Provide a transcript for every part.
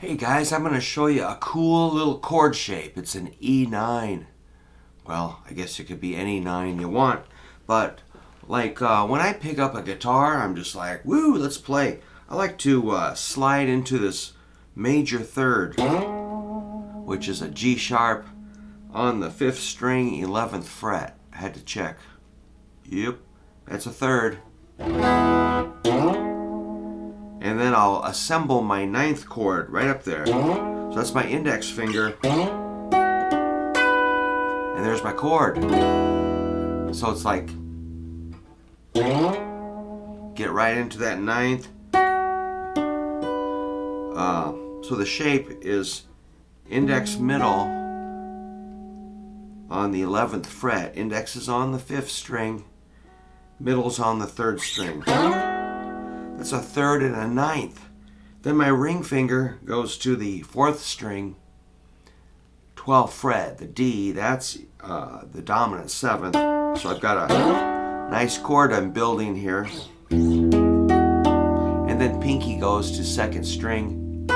Hey guys, I'm going to show you a cool little chord shape. It's an E9. Well, I guess it could be any 9 you want, but like when I pick up a guitar, I'm just like, woo, let's play. I like to slide into this major third, which is a G sharp on the 5th string, 11th fret. I had to check. Yep, that's a third. And then I'll assemble my 9th chord right up there. So that's my index finger. And there's my chord. So it's like, get right into that 9th. So the shape is index middle on the 11th fret. Index is on the 5th string. Middle's on the 3rd string. That's a 3rd and a 9th. Then my ring finger goes to the 4th string, 12th fret. The D, that's the dominant 7th. So I've got a nice chord I'm building here. And then pinky goes to 2nd string,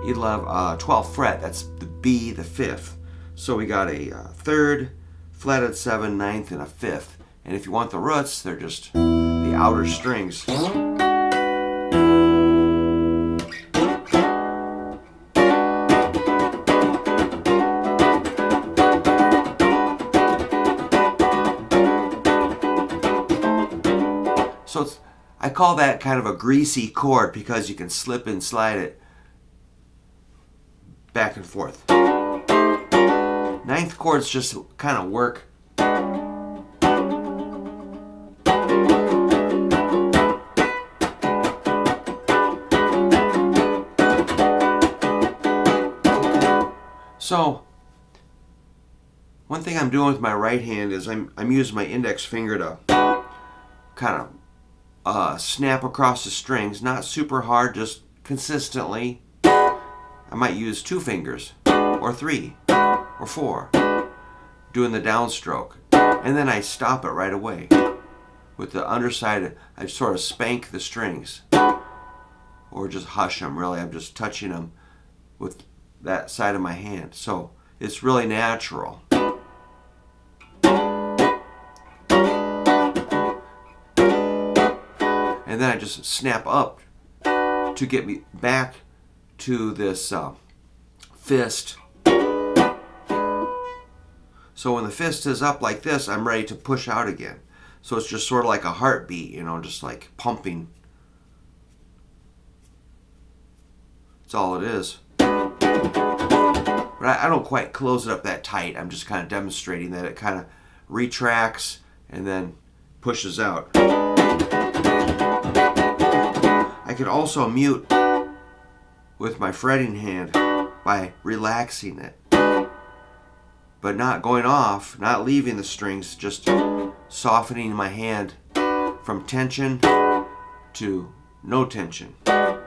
12th fret. That's the B, the 5th. So we got a 3rd, flatted 7, 9th, and a 5th. And if you want the roots, they're just the outer strings. So I call that kind of a greasy chord because you can slip and slide it back and forth. 9th chords just kind of work. So, one thing I'm doing with my right hand is I'm using my index finger to kind of snap across the strings, not super hard, just consistently. I might use 2 fingers, or 3, or 4, doing the downstroke. And then I stop it right away. With the underside, I sort of spank the strings, or just hush them, really. I'm just touching them with that side of my hand. So it's really natural. And then I just snap up to get me back to this fist. So when the fist is up like this, I'm ready to push out again. So it's just sort of like a heartbeat, you know, just like pumping. That's all it is. But I don't quite close it up that tight. I'm just kind of demonstrating that it kind of retracts and then pushes out. I can also mute with my fretting hand by relaxing it, but not going off, not leaving the strings, just softening my hand from tension to no tension. So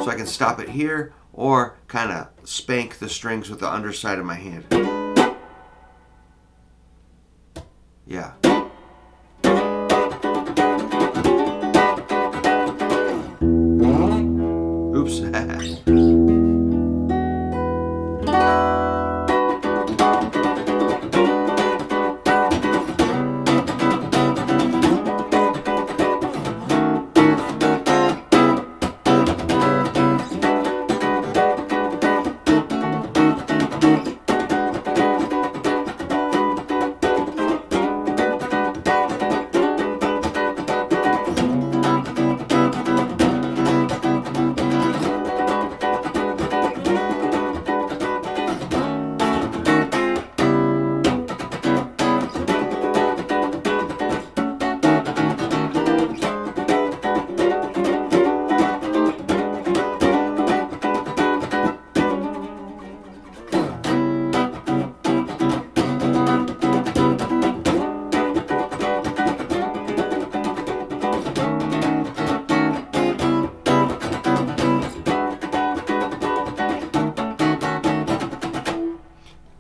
I can stop it here or kind of spank the strings with the underside of my hand. Yeah. Oops.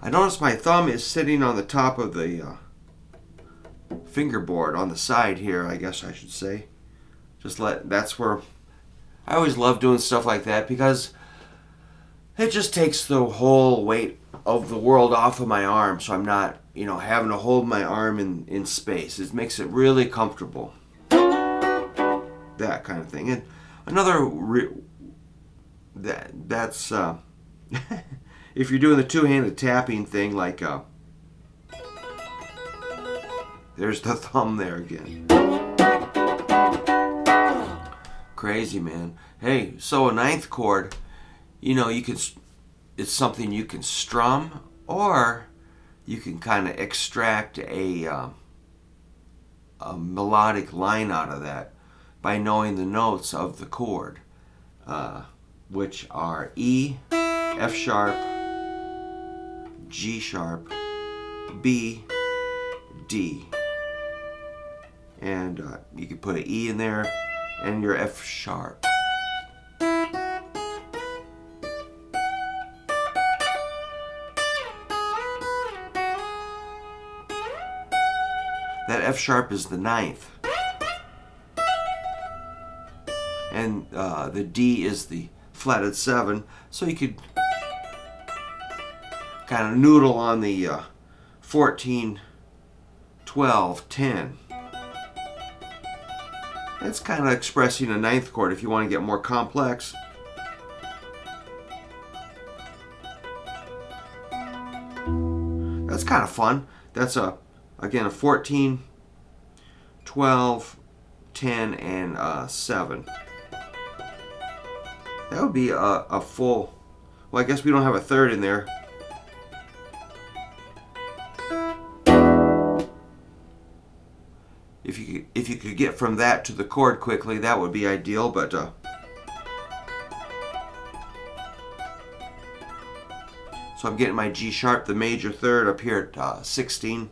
I notice my thumb is sitting on the top of the fingerboard on the side here, I guess I should say. That's where I always love doing stuff like that because it just takes the whole weight of the world off of my arm, so I'm not, having to hold my arm in space. It makes it really comfortable. That kind of thing. And another that's if you're doing the two-handed tapping thing, like there's the thumb there again. Crazy, man. Hey, so a ninth chord, it's something you can strum, or you can kind of extract a melodic line out of that by knowing the notes of the chord, which are E, F sharp, G sharp, B, D. And you can put an E in there and your F sharp. That F sharp is the ninth. And the D is the flatted 7. So you could kind of noodle on the 14, 12, 10. That's kind of expressing a ninth chord if you want to get more complex. That's kind of fun. That's again a 14, 12, 10, and 7. That would be a full. Well, I guess we don't have a third in there. If you could get from that to the chord quickly, that would be ideal. But so I'm getting my G sharp, the major third, up here at 16.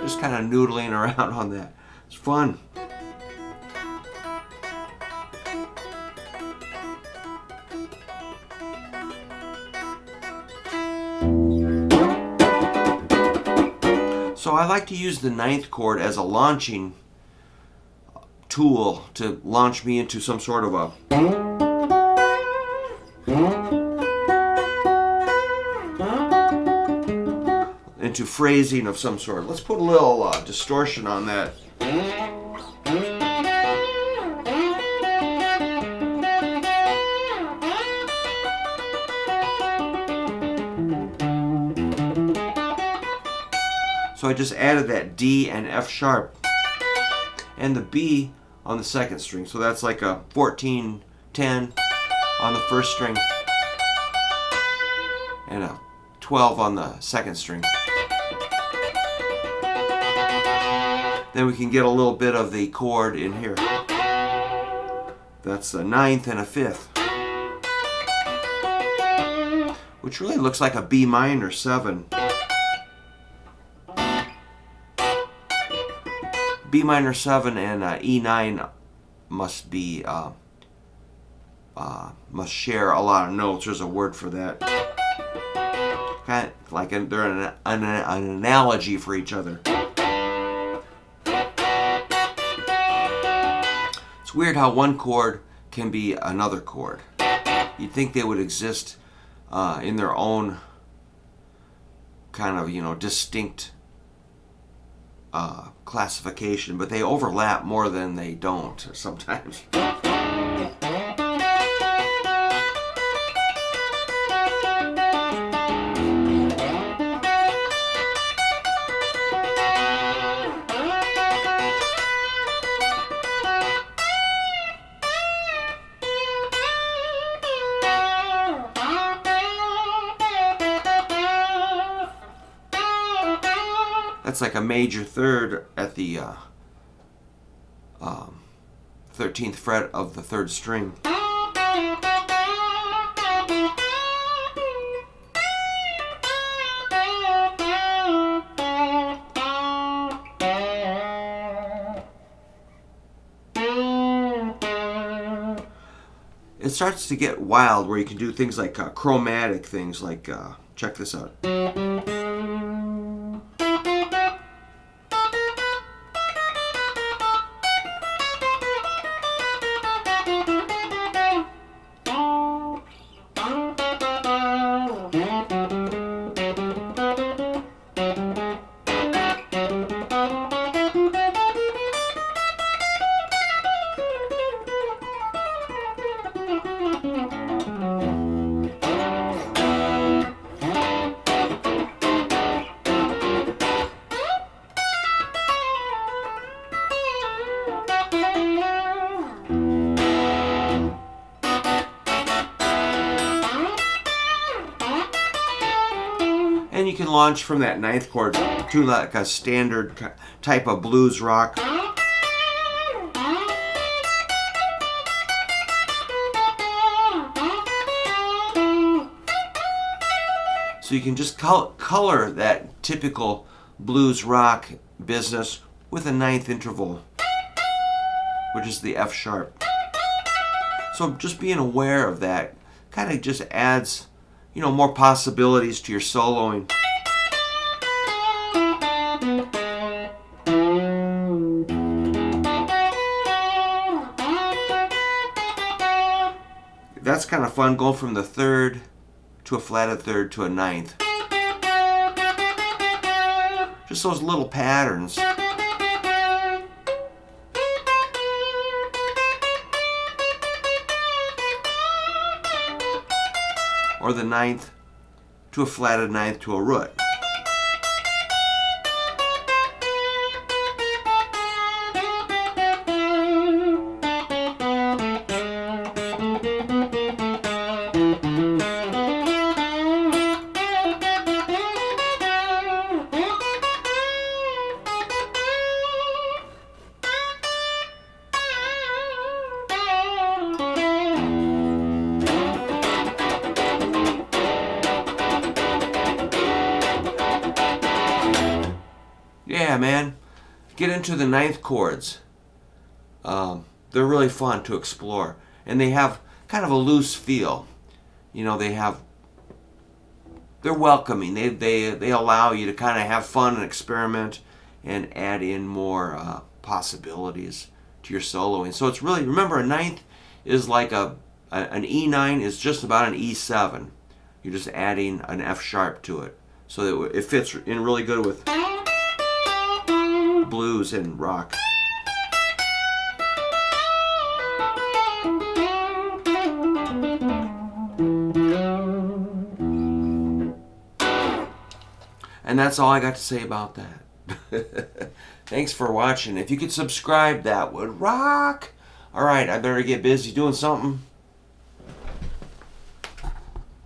Just kind of noodling around on that. It's fun. So I like to use the ninth chord as a launching tool to launch me into some sort of a into phrasing of some sort. Let's put a little distortion on that. So I just added that D and F sharp and the B on the second string. So that's like a 14, 10 on the first string and a 12 on the second string. Then we can get a little bit of the chord in here. That's a ninth and a fifth, which really looks like a B minor 7. B minor 7 and E9 must be must share a lot of notes. There's a word for that. Kind of like they're an analogy for each other. It's weird how one chord can be another chord. You'd think they would exist in their own kind of distinct classification, but they overlap more than they don't sometimes. That's like a major third at the 13th fret of the third string. It starts to get wild where you can do things like chromatic things like, check this out. launch from that ninth chord to like a standard type of blues rock. So you can just color that typical blues rock business with a ninth interval, which is the F sharp. So just being aware of that kind of just adds, you know, more possibilities to your soloing. That's kind of fun, going from the third to a flatted third to a ninth. Just those little patterns. Or the ninth to a flatted ninth to a root. Yeah, man, get into the ninth chords. They're really fun to explore, and they have kind of a loose feel. You know, they're welcoming. They allow you to kind of have fun and experiment and add in more possibilities to your soloing. So it's really, remember, a ninth is like an E9 is just about an E7. You're just adding an F sharp to it, so that it fits in really good with blues and rock. And that's all I got to say about that. Thanks for watching. If you could subscribe, that would rock. Alright, I better get busy doing something.